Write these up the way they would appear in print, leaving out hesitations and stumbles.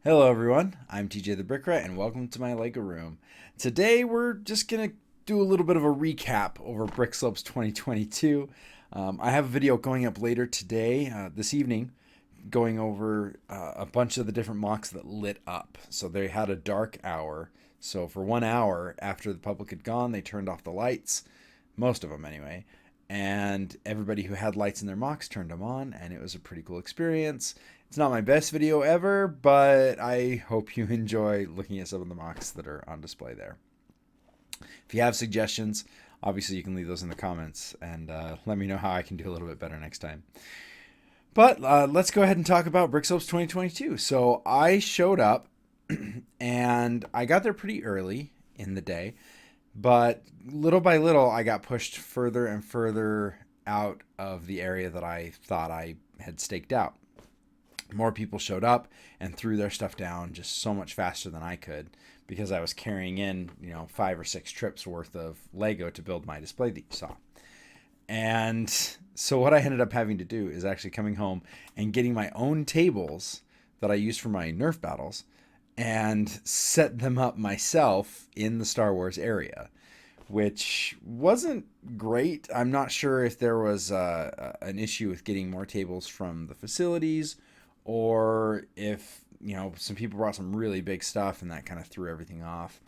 Hello everyone, I'm TJ the Brick Rat and welcome to my Lego room. Today we're just going to do a little bit of a recap over Brickslopes 2022. I have a video going up later today, this evening, going over a bunch of the different mocks that lit up. So they had a dark hour. So for 1 hour after the public had gone, they turned off the lights, most of them anyway. And everybody who had lights in their mocks turned them on, and it was a pretty cool experience. It's not my best video ever, but I hope you enjoy looking at some of the mocks that are on display there. If you have suggestions, obviously you can leave those in the comments and let me know how I can do a little bit better next time. But let's go ahead and talk about Brickslopes 2022. So I showed up and I got there pretty early in the day, but little by little I got pushed further and further out of the area that I thought I had staked out. More people showed up and threw their stuff down just so much faster than I could because I was carrying in, 5 or 6 trips worth of Lego to build my display that you saw. And so what I ended up having to do is actually coming home and getting my own tables that I use for my Nerf battles and set them up myself in the Star Wars area, which wasn't great. I'm not sure if there was an issue with getting more tables from the facilities, or if, some people brought some really big stuff and that kind of threw everything off.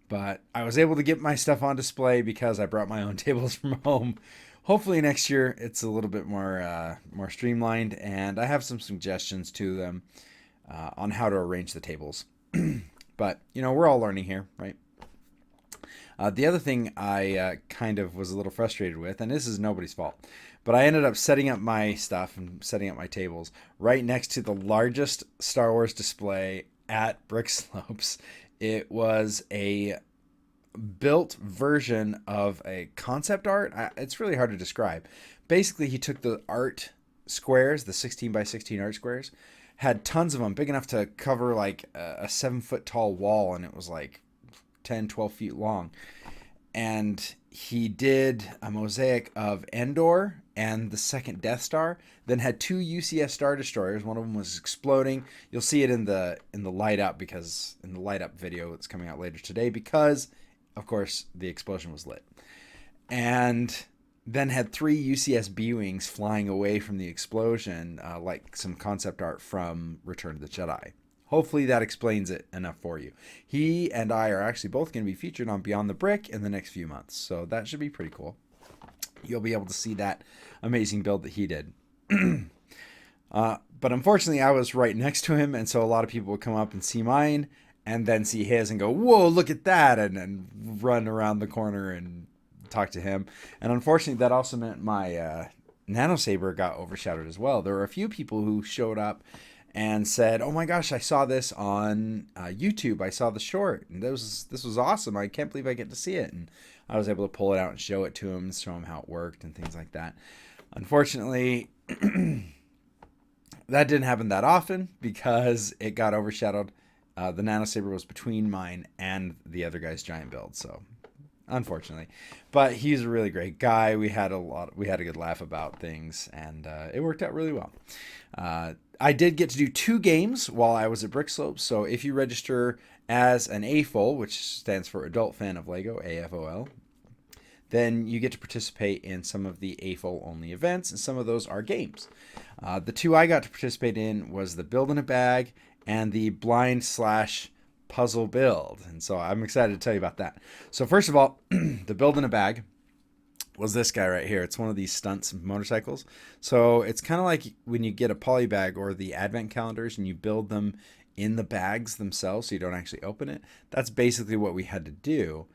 But I was able to get my stuff on display because I brought my own tables from home. Hopefully next year it's a little bit more streamlined, and I have some suggestions to them on how to arrange the tables. But, we're all learning here, right? The other thing I kind of was a little frustrated with, and this is nobody's fault, but I ended up setting up my stuff and setting up my tables right next to the largest Star Wars display at Brickslopes. It was a built version of a concept art. It's really hard to describe. Basically, he took the art squares, the 16 by 16 art squares, had tons of them, big enough to cover like a 7-foot tall wall, and it was like 10, 12 feet long. And he did a mosaic of Endor and the second Death Star, then had 2 UCS Star Destroyers. One of them was exploding. You'll see it in the light up, because in the light up video that's coming out later today, because of course the explosion was lit. And then had 3 UCS B-Wings flying away from the explosion, like some concept art from Return of the Jedi. Hopefully that explains it enough for you. He and I are actually both going to be featured on Beyond the Brick in the next few months, so that should be pretty cool. You'll be able to see that amazing build that he did. But unfortunately, I was right next to him, and so a lot of people would come up and see mine, and then see his and go, "Whoa, look at that," and run around the corner and talk to him. And unfortunately, that also meant my Nano Saber got overshadowed as well. There were a few people who showed up and said, "Oh my gosh, I saw this on YouTube. I saw the short, and this was awesome. I can't believe I get to see it." And I was able to pull it out and show it to him, show him how it worked and things like that. Unfortunately, that didn't happen that often because it got overshadowed. The Nano Saber was between mine and the other guy's giant build, so unfortunately. But he's a really great guy. We had a good laugh about things, and it worked out really well. I did get to do 2 games while I was at Brickslopes. So if you register as an AFOL, which stands for Adult Fan of Lego, AFOL, then you get to participate in some of the AFOL only events, and some of those are games. The 2 I got to participate in was the Build in a Bag and the Blind/Puzzle Build. And so I'm excited to tell you about that. So first of all, the Build in a Bag was this guy right here. It's one of these stunts motorcycles. So it's kind of like when you get a poly bag or the advent calendars and you build them in the bags themselves so you don't actually open it. That's basically what we had to do.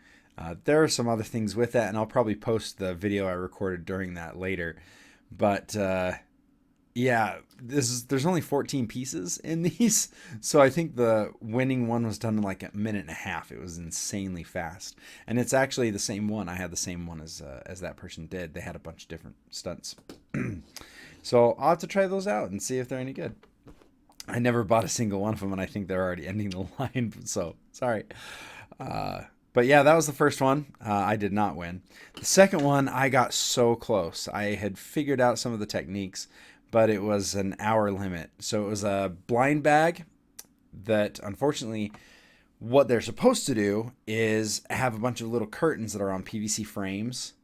There are some other things with that, and I'll probably post the video I recorded during that later. But yeah, there's only 14 pieces in these, so I think the winning one was done in like 1.5 minutes. It was insanely fast, and it's actually the same one. I had the same one as that person did. They had a bunch of different stunts, so I'll have to try those out and see if they're any good. I never bought a single one of them, and I think they're already ending the line, so sorry. But yeah, that was the first one. I did not win. The second one, I got so close. I had figured out some of the techniques, but it was an hour limit. So it was a blind bag that unfortunately what they're supposed to do is have a bunch of little curtains that are on PVC frames,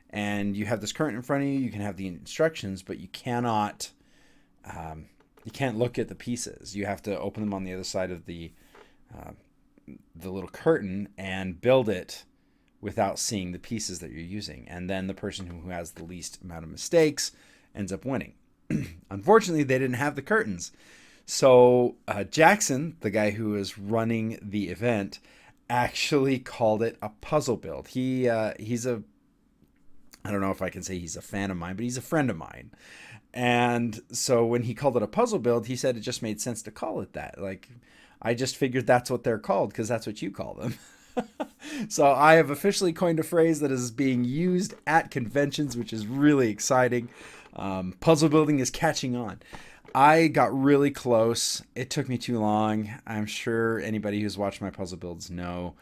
and you have this curtain in front of you. You can have the instructions, but you cannot you can't look at the pieces. You have to open them on the other side of the little curtain and build it without seeing the pieces that you're using. And then the person who has the least amount of mistakes ends up winning. Unfortunately, they didn't have the curtains. So Jackson, the guy who is running the event, actually called it a puzzle build. He's a, I don't know if I can say he's a fan of mine, but he's a friend of mine. And so when he called it a puzzle build, he said it just made sense to call it that. Like, I just figured that's what they're called because that's what you call them. So I have officially coined a phrase that is being used at conventions, which is really exciting. Puzzle building is catching on. I got really close. It took me too long. I'm sure anybody who's watched my puzzle builds know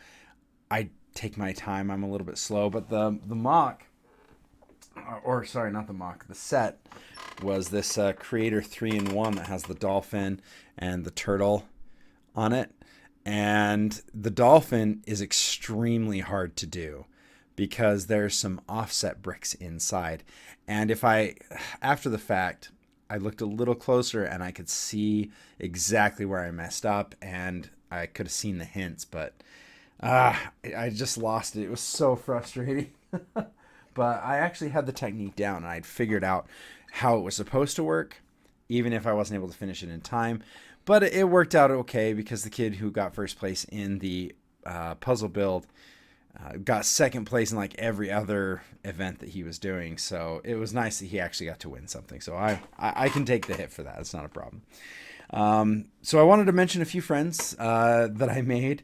I take my time. I'm a little bit slow, but the mock, or sorry, not the mock, the set was this Creator 3-in-1 that has the dolphin and the turtle on it. And the dolphin is extremely hard to do because there's some offset bricks inside. And after the fact, I looked a little closer and I could see exactly where I messed up, and I could have seen the hints, but I just lost it. It was so frustrating. But I actually had the technique down, and I'd figured out how it was supposed to work, even if I wasn't able to finish it in time. But it worked out okay because the kid who got first place in the puzzle build got second place in like every other event that he was doing. So it was nice that he actually got to win something. So I can take the hit for that. It's not a problem. So I wanted to mention a few friends that I made.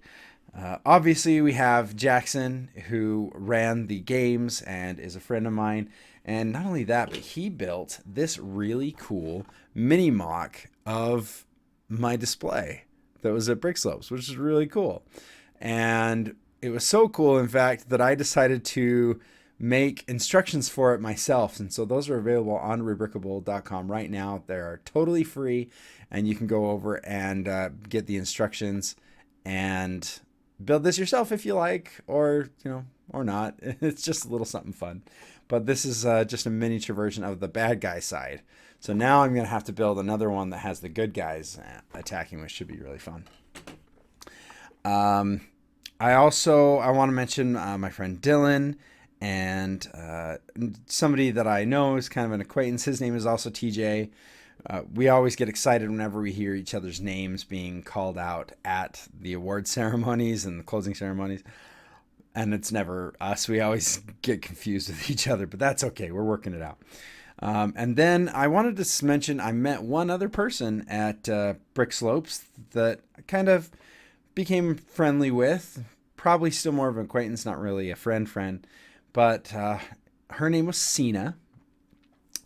Obviously, we have Jackson, who ran the games and is a friend of mine. And not only that, but he built this really cool mini mock of my display that was at Brickslopes, which is really cool. And it was so cool, in fact, that I decided to make instructions for it myself. And so those are available on rebrickable.com right now. They're totally free, and you can go over and get the instructions and build this yourself if you like, or or not. It's just a little something fun. But this is just a miniature version of the bad guy side. So now I'm going to have to build another one that has the good guys attacking, which should be really fun. I want to mention my friend Dylan, and somebody that I know is kind of an acquaintance. His name is also TJ. We always get excited whenever we hear each other's names being called out at the award ceremonies and the closing ceremonies. And it's never us. We always get confused with each other, but that's okay. We're working it out. And then I wanted to mention I met one other person at Brickslopes that I kind of became friendly with. Probably still more of an acquaintance, not really a friend. But her name was Cena.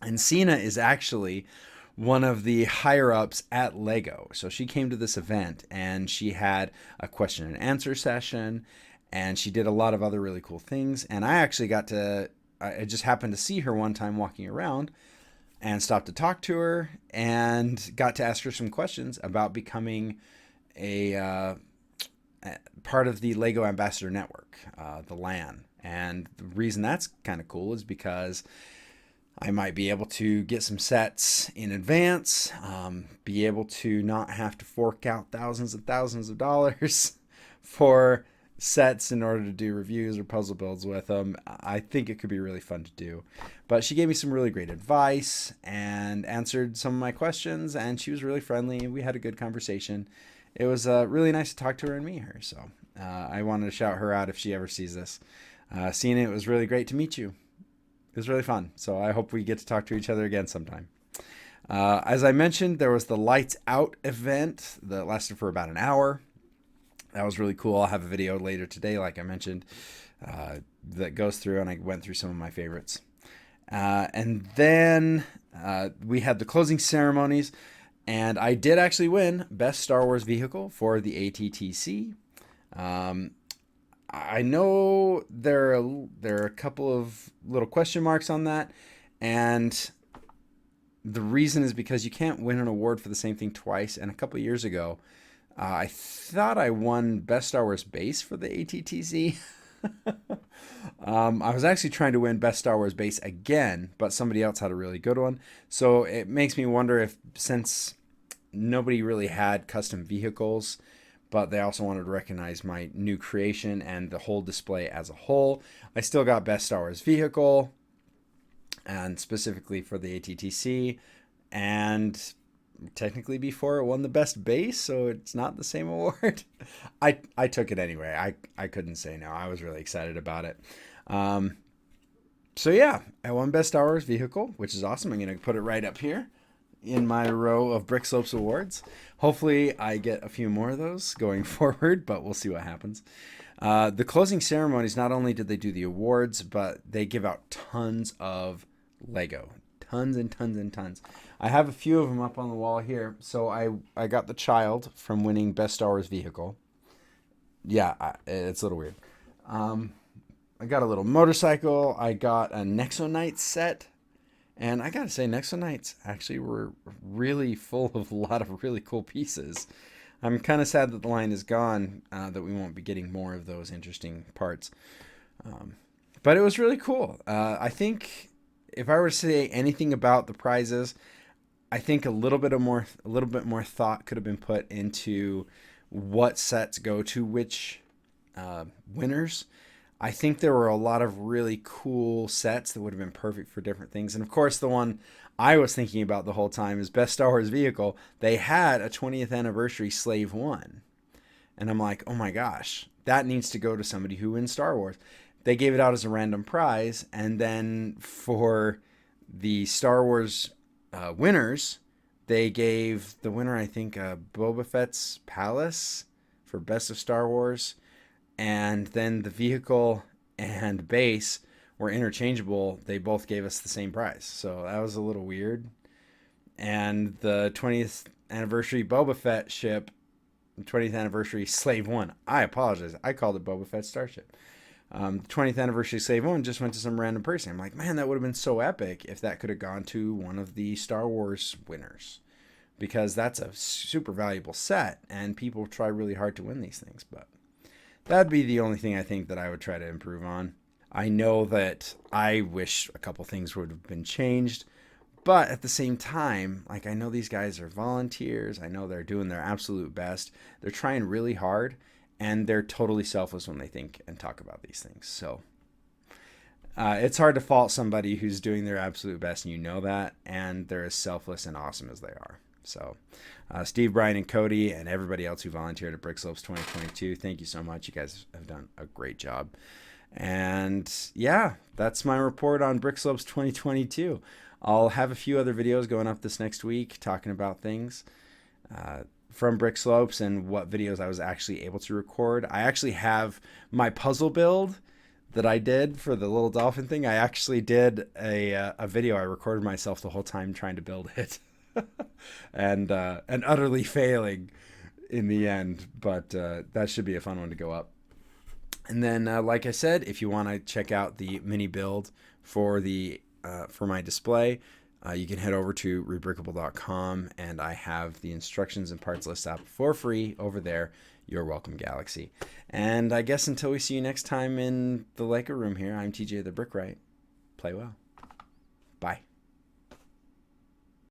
And Cena is actually one of the higher-ups at Lego. So she came to this event, and she had a question and answer session, and she did a lot of other really cool things. And I actually I just happened to see her one time walking around and stopped to talk to her and got to ask her some questions about becoming a part of the Lego Ambassador Network, the LAN. And the reason that's kind of cool is because I might be able to get some sets in advance, be able to not have to fork out thousands of dollars for sets in order to do reviews or puzzle builds with them. I think it could be really fun to do. But she gave me some really great advice and answered some of my questions, and she was really friendly. We had a good conversation. It was really nice to talk to her and meet her. So I wanted to shout her out if she ever sees this. Seeing it was really great to meet you. It was really fun. So I hope we get to talk to each other again sometime. As I mentioned, there was the Lights Out event that lasted for about an hour. That was really cool. I'll have a video later today, like I mentioned, that goes through, and I went through some of my favorites. And then we had the closing ceremonies, and I did actually win Best Star Wars Vehicle for the ATTC. I know there are a couple of little question marks on that, and the reason is because you can't win an award for the same thing twice. And a couple of years ago, I thought I won Best Star Wars Base for the ATTC. I was actually trying to win Best Star Wars Base again, but somebody else had a really good one. So it makes me wonder if, since nobody really had custom vehicles, but they also wanted to recognize my new creation and the whole display as a whole, I still got Best Star Wars Vehicle, and specifically for the ATTC, and technically before it won the best base, so it's not the same award. I took it anyway. I couldn't say no. I was really excited about it. Um, so yeah, I won Best Star Wars Vehicle, which is awesome. I'm gonna put it right up here in my row of Brickslopes awards. Hopefully, I get a few more of those going forward, but we'll see what happens. The closing ceremonies, not only did they do the awards, but they give out tons of Lego. Tons and tons and tons. I have a few of them up on the wall here. So I got the child from winning Best Star Wars Vehicle. Yeah, it's a little weird. I got a little motorcycle. I got a Nexo Knights set. And I gotta say, Nexo Knights actually were really full of a lot of really cool pieces. I'm kind of sad that the line is gone, that we won't be getting more of those interesting parts. But it was really cool. I think if I were to say anything about the prizes, I think a little bit more thought could have been put into what sets go to which winners. I think there were a lot of really cool sets that would have been perfect for different things. And of course, the one I was thinking about the whole time is Best Star Wars Vehicle. They had a 20th anniversary Slave One. And I'm like, oh my gosh, that needs to go to somebody who wins Star Wars. They gave it out as a random prize. And then for the Star Wars winners, they gave the winner, I think, Boba Fett's Palace for Best of Star Wars. And then the vehicle and base were interchangeable. They both gave us the same prize. So that was a little weird. And the 20th anniversary Boba Fett ship, 20th anniversary Slave One. I apologize. I called it Boba Fett Starship. 20th anniversary Slave One just went to some random person. I'm like, man, that would have been so epic if that could have gone to one of the Star Wars winners. Because that's a super valuable set, and people try really hard to win these things. But that'd be the only thing I think that I would try to improve on. I know that I wish a couple things would have been changed, but at the same time, like, I know these guys are volunteers. I know they're doing their absolute best. They're trying really hard, and they're totally selfless when they think and talk about these things. So it's hard to fault somebody who's doing their absolute best, and you know that, and they're as selfless and awesome as they are. So Steve, Brian, and Cody, and everybody else who volunteered at Brickslopes 2022, thank you so much. You guys have done a great job. And yeah, that's my report on Brickslopes 2022. I'll have a few other videos going up this next week talking about things from Brickslopes and what videos I was actually able to record. I actually have my puzzle build that I did for the little dolphin thing. I actually did a video. I recorded myself the whole time trying to build it. and utterly failing in the end, but that should be a fun one to go up. And then, like I said, if you want to check out the mini build for my display, you can head over to rebrickable.com, and I have the instructions and parts list up for free over there. You're welcome, Galaxy. And I guess until we see you next time in the Leica room here, I'm TJ the Brickwright. Play well. Bye.